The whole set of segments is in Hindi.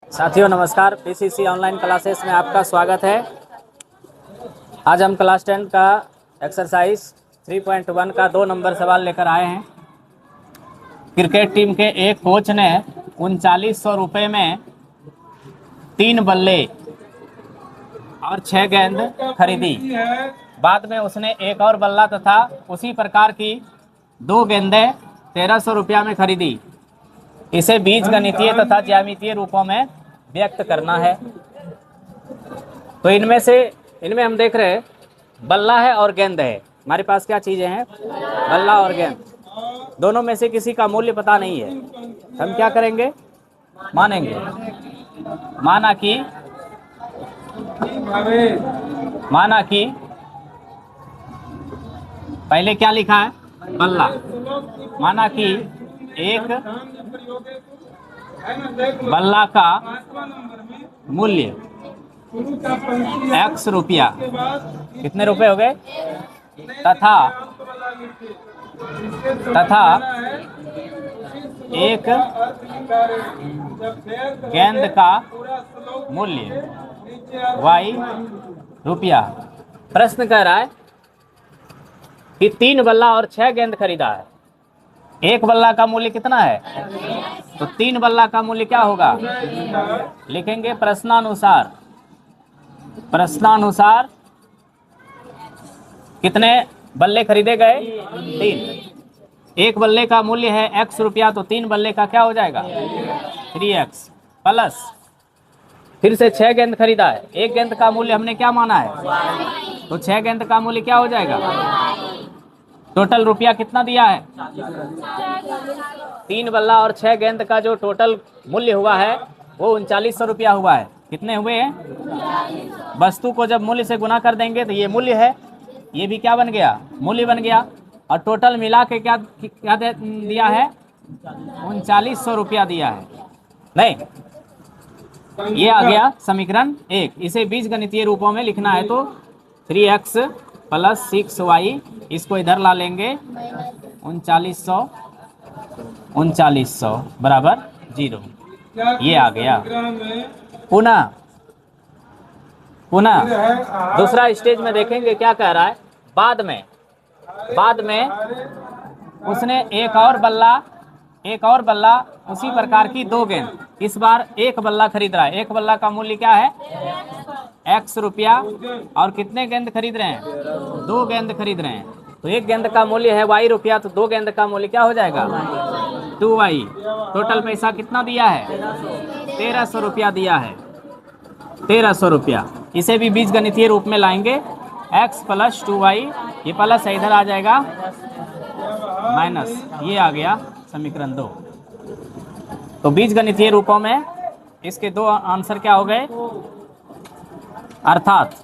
साथियों नमस्कार, पीसीसी ऑनलाइन क्लासेस में आपका स्वागत है। आज हम क्लास 10 का एक्सरसाइज 3.1 का 2 नंबर सवाल लेकर आए हैं। क्रिकेट टीम के एक कोच ने 3900 रुपये में 3 बल्ले और 6 गेंद खरीदी। बाद में उसने एक और बल्ला तथा उसी प्रकार की 2 गेंदें 1300 रुपया में खरीदी। इसे बीजगणितीय तथा ज्यामितीय रूपों में व्यक्त करना है। तो इनमें हम देख रहे हैं बल्ला है और गेंद है। हमारे पास क्या चीजें हैं? बल्ला और गेंद। दोनों में से किसी का मूल्य पता नहीं है। हम क्या करेंगे? मानेंगे। माना कि पहले क्या लिखा है? बल्ला। माना कि एक बल्ला का मूल्य x रुपया, कितने रुपए हो गए? तथा एक गेंद का मूल्य y रुपया। प्रश्न कह रहा है कि 3 बल्ला और 6 गेंद खरीदा है। एक बल्ला का मूल्य कितना है? तो 3 बल्ला का मूल्य क्या होगा? लिखेंगे प्रश्नानुसार कितने बल्ले खरीदे गए? 3। एक बल्ले का मूल्य है x रुपया, तो 3 बल्ले का क्या हो जाएगा? 3x प्लस फिर से 6 गेंद खरीदा है। एक गेंद का मूल्य हमने क्या माना है? तो 6 गेंद का मूल्य क्या हो जाएगा? टोटल रुपया कितना दिया है? 3 बल्ला और 6 गेंद का जो टोटल मूल्य हुआ है वो 3900 रुपया हुआ है। कितने हुए हैं? वस्तु को जब मूल्य से गुना कर देंगे तो ये मूल्य है, ये भी क्या बन गया? मूल्य बन गया। और टोटल मिला के क्या दिया है? 3900 रुपया दिया है। नहीं, ये आ गया समीकरण 1। इसे बीजगणितीय रूपों में लिखना है तो 3x प्लस 6y, इसको इधर ला लेंगे 3900 बराबर 0। ये आ गया। पुनः दूसरा स्टेज में देखेंगे क्या कह रहा है। बाद में उसने एक और बल्ला उसी प्रकार की 2 गेंद, इस बार एक बल्ला खरीद रहा है। एक बल्ला का मूल्य क्या है? x रुपया। और कितने गेंद खरीद रहे हैं? 2 गेंद खरीद रहे हैं। तो एक गेंद का मूल्य है y रुपया, तो 2 गेंद का मूल्य क्या हो जाएगा? 2y। टोटल पैसा कितना दिया है? 1300 रुपया दिया है। 1300 रुपया। इसे भी बीजगणितीय रूप में लाएंगे x प्लस 2y, ये प्लस इधर आ जाएगा माइनस, ये आ गया समीकरण 2। तो बीजगणितीय रूपों में इसके 2 आंसर क्या हो गए? अर्थात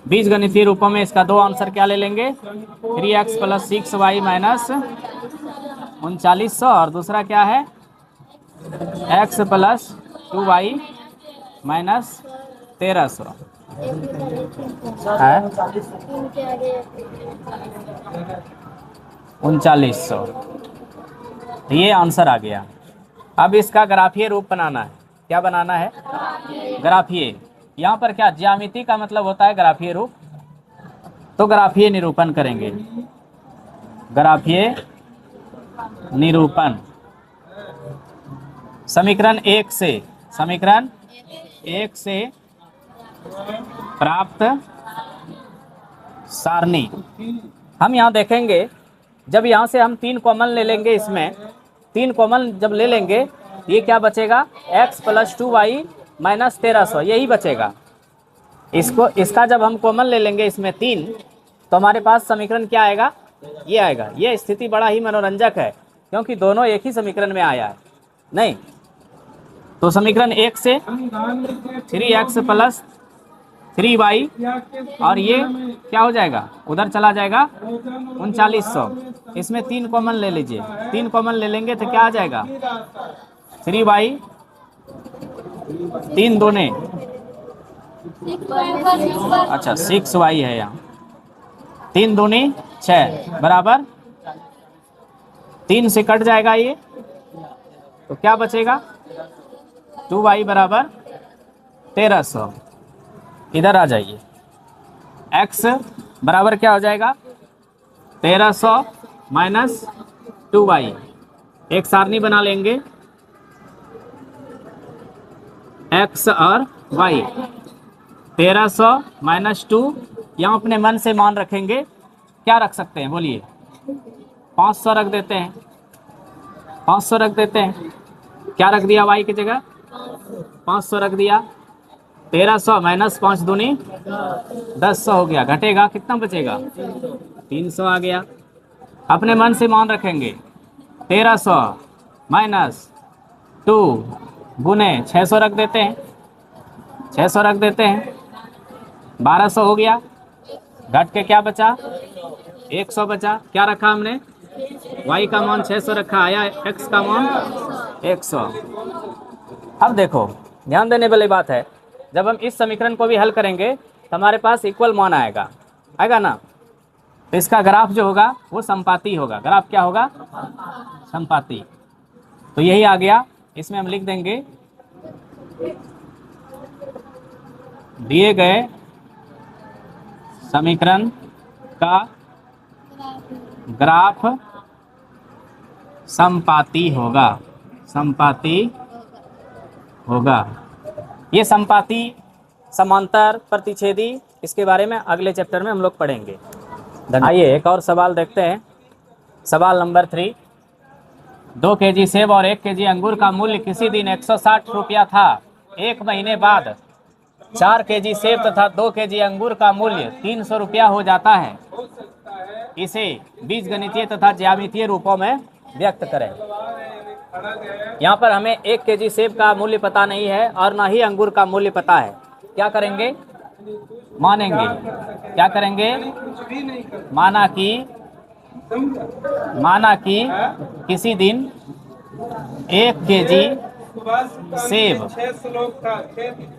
बीजगणितीय रूपों में इसका 2 आंसर क्या ले लेंगे? 3x प्लस 6y माइनस 3900, और दूसरा क्या है? x प्लस 2y माइनस 1300 है 3900। ये आंसर आ गया। अब इसका ग्राफीय रूप बनाना है। क्या बनाना है? ग्राफीय। यहाँ पर क्या ज्यामिति का मतलब होता है ग्राफीय रूप, तो ग्राफीय निरूपण करेंगे। ग्राफीय निरूपण समीकरण 1 से प्राप्त सारणी। हम यहाँ देखेंगे, जब यहाँ से हम 3 कॉमन ले लेंगे, इसमें 3 कॉमन जब ले लेंगे, ये क्या बचेगा? x प्लस 2y माइनस 1300, यही बचेगा। इसका जब हम कॉमन ले लेंगे इसमें 3, तो हमारे पास समीकरण क्या आएगा? ये आएगा। ये स्थिति बड़ा ही मनोरंजक है क्योंकि दोनों एक ही समीकरण में आया है। नहीं, तो समीकरण 1 से 3x प्लस 3y, और ये क्या हो जाएगा? उधर चला जाएगा 3900। इसमें 3 कॉमन ले लीजिए। 3 कॉमन ले लेंगे तो क्या आ जाएगा? 3y, 3 दूने, अच्छा 6y है यहाँ, 3 दूनी 6 बराबर 3 से कट जाएगा ये, तो क्या बचेगा? 2y बराबर 1300। इधर आ जाइए, x बराबर क्या हो जाएगा 1300 माइनस 2y। एक सारणी बना लेंगे x और y। 1300 माइनस 2, यहाँ अपने मन से मान रखेंगे, क्या रख सकते हैं बोलिए, 500 रख देते हैं, 500 रख देते हैं। क्या रख दिया y की जगह 500 रख दिया। 1300 माइनस 5 दूनी 1000 हो गया, घटेगा कितना बचेगा 300 आ गया। अपने मन से मान रखेंगे 1300 माइनस 2 गुने 600 रख देते हैं, 600 रख देते हैं, 1200 हो गया। घट के क्या बचा 100 बचा। क्या रखा हमने y का मान 600 रखा, आया x का मान 100। अब देखो ध्यान देने वाली बात है, जब हम इस समीकरण को भी हल करेंगे तो हमारे पास इक्वल मान आएगा, आएगा ना। तो इसका ग्राफ जो होगा वो संपाती होगा। ग्राफ क्या होगा संपाती। तो यही आ गया, इसमें हम लिख देंगे दिए गए समीकरण का ग्राफ संपाती होगा, संपाती होगा। ये संपाती, समांतर, प्रतिच्छेदी, इसके बारे में अगले चैप्टर में हम लोग पढ़ेंगे। आइए एक और सवाल देखते हैं। सवाल नंबर 3, 2 केजी सेब और 1 केजी अंगूर का मूल्य किसी दिन 160 रुपया था। एक महीने बाद 4 केजी सेब तथा 2 केजी अंगूर का मूल्य 300 रुपया हो जाता है। इसे बीजगणितीय तथा ज्यामितीय रूपों में व्यक्त करें। यहाँ पर हमें 1 केजी सेब का मूल्य पता नहीं है और ना ही अंगूर का मूल्य पता है। क्या करेंगे मानेंगे, क्या करेंगे माना कि किसी दिन 1 केजी सेब,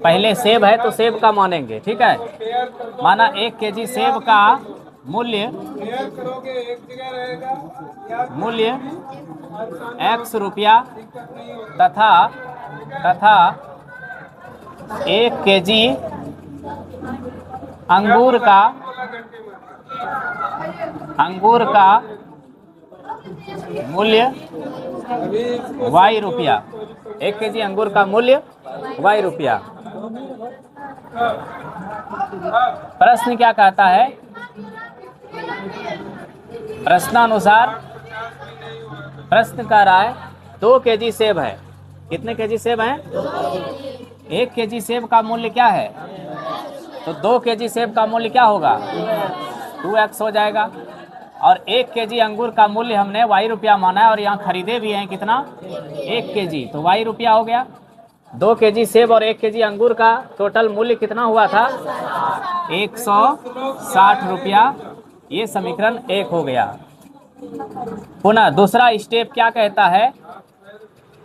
पहले सेब है तो सेब का मानेंगे, ठीक है। माना 1 केजी सेब का मूल्य x रुपया तथा 1 केजी अंगूर का मूल्य y रुपया। 1 केजी अंगूर का मूल्य y रुपया। प्रश्न क्या कहता है, प्रश्नानुसार प्रश्न कह रहा है 2 केजी सेब है। कितने केजी सेब हैं 1 केजी सेब का मूल्य क्या है, तो 2 केजी सेब का मूल्य क्या होगा 2x हो जाएगा। और 1 केजी अंगूर का मूल्य हमने y रुपया माना है और यहाँ खरीदे भी हैं कितना 1 केजी, तो y रुपया हो गया। 2 केजी सेब और 1 केजी अंगूर का टोटल मूल्य कितना हुआ था 160 रुपया। ये समीकरण 1 हो गया। पुनः दूसरा स्टेप क्या कहता है,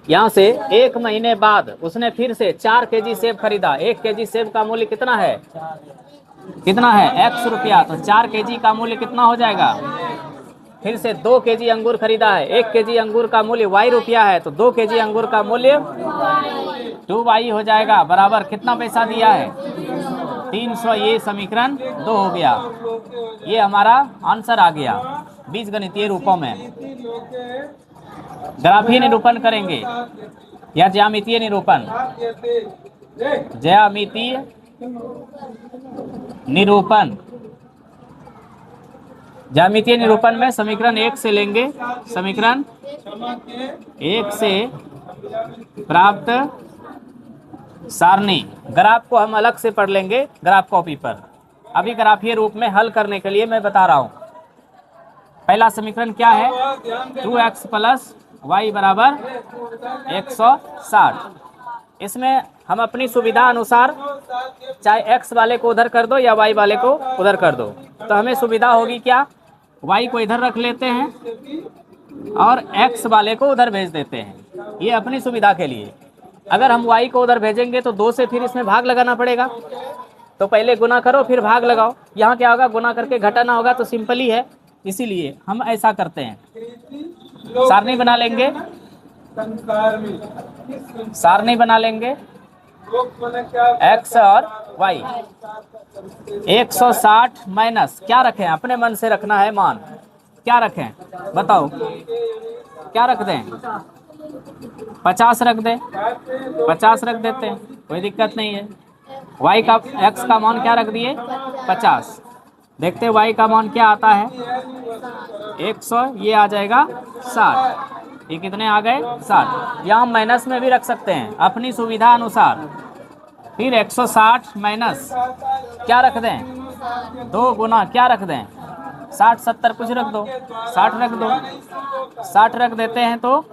यहाँ से 1 महीने बाद उसने फिर से 4 केजी सेब खरीदा। 1 केजी सेब का मूल्य कितना है x रुपया, तो 4 केजी का मूल्य कितना हो जाएगा। फिर से 2 केजी अंगूर खरीदा है, 1 केजी अंगूर का मूल्य y रुपया है, तो 2 केजी अंगूर का मूल्य 2y हो जाएगा। बराबर कितना पैसा दिया है 300। ये समीकरण 2 हो गया। ये हमारा आंसर आ गया बीजगणितीय रूपों में। ग्राफीय निरूपण करेंगे या ज्यामितीय निरूपण, ज्यामितीय निरूपण। ज्यामितीय निरूपण में समीकरण 1 से लेंगे, समीकरण 1 से प्राप्त सारणी। ग्राफ को हम अलग से पढ़ लेंगे ग्राफ कॉपी पर। अभी ग्राफीय रूप में हल करने के लिए मैं बता रहा हूं। पहला समीकरण क्या है 2x प्लस y बराबर 160। इसमें हम अपनी सुविधा अनुसार चाहे x वाले को उधर कर दो या y वाले को उधर कर दो, तो हमें सुविधा होगी क्या, y को इधर रख लेते हैं और x वाले को उधर भेज देते हैं। ये अपनी सुविधा के लिए। अगर हम y को उधर भेजेंगे तो 2 से फिर इसमें भाग लगाना पड़ेगा, तो पहले गुना करो फिर भाग लगाओ। यहाँ क्या होगा गुना करके घटाना होगा, तो सिंपल ही है, इसीलिए हम ऐसा करते हैं। सारणी बना लेंगे सारणी बना लेंगे x और y। 160 माइनस क्या रखें, अपने मन से रखना है मान, क्या रखें बताओ, क्या रख दें? 50 रख दें, 50 रख देते हैं, कोई दिक्कत नहीं है। y का x का मान क्या रख दिए? 50। देखते हैं y का मान क्या आता है। 100, ये आ जाएगा 60। ये कितने आ गए? 60। यहाँ हम माइनस में भी रख सकते हैं अपनी सुविधा अनुसार। फिर 160 माइनस क्या रख दें? 2 गुना क्या रख दें? 60 70 कुछ रख दो, 60 रख दो, 60 रख देते हैं तो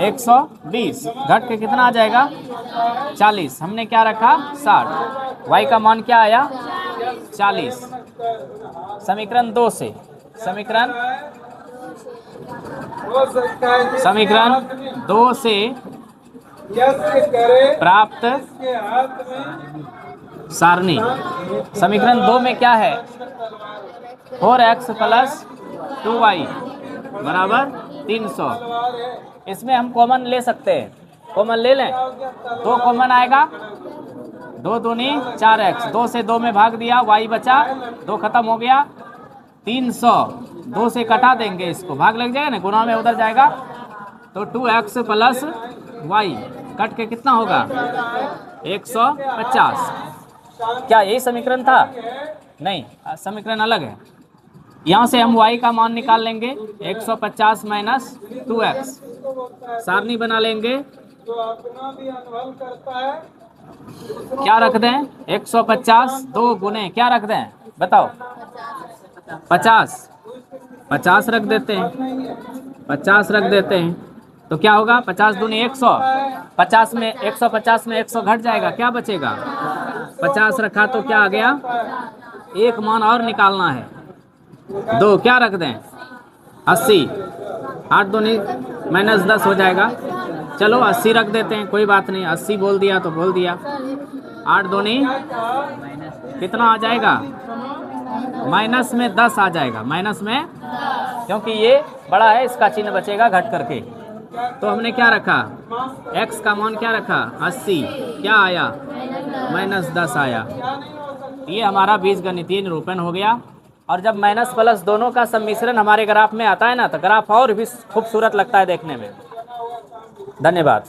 120 घट के कितना आ जाएगा? 40। हमने क्या रखा? 60। y का मान क्या आया? 40। समीकरण 2 से, समीकरण 2 से प्राप्त सारणी। समीकरण 2 में क्या है? 4x प्लस 2y बराबर 300। इसमें हम कॉमन ले सकते हैं, कॉमन ले लें, 2 कॉमन आएगा, 2 दूनी 4x, 2 से 2 में भाग दिया, y बचा, 2 खत्म हो गया, 300। 2 से कटा देंगे, इसको भाग लग जाएगा ना, गुना में उधर जाएगा, तो 2x प्लस y कट के कितना होगा? 150। क्या यही समीकरण था? नहीं, समीकरण अलग है। यहाँ से हम y का मान निकाल लेंगे, 150 माइनस 2x। सारणी बना लेंगे, क्या रख दें? 150, 2 गुने क्या रख दें बताओ? 50, 50 रख देते हैं, 50 रख देते हैं, तो क्या होगा? 50 दूनी 100, 50 में 150 में 100 घट जाएगा, क्या बचेगा? 50 रखा तो क्या आ गया? एक मान और निकालना है, 2 क्या रख दें? 80। 8 दूनी माइनस 10 हो जाएगा, चलो 80 रख देते हैं, कोई बात नहीं, 80 बोल दिया तो बोल दिया। 8 दूनी कितना आ जाएगा? माइनस में 10 आ जाएगा, माइनस में, क्योंकि ये बड़ा है इसका चिन्ह बचेगा घट करके। तो हमने क्या रखा? x का मान क्या रखा? 80, क्या आया? माइनस 10 आया। ये हमारा बीजगणितीय निरूपण हो गया। और जब माइनस प्लस दोनों का सम्मिश्रण हमारे ग्राफ में आता है ना, तो ग्राफ और भी खूबसूरत लगता है देखने में। धन्यवाद।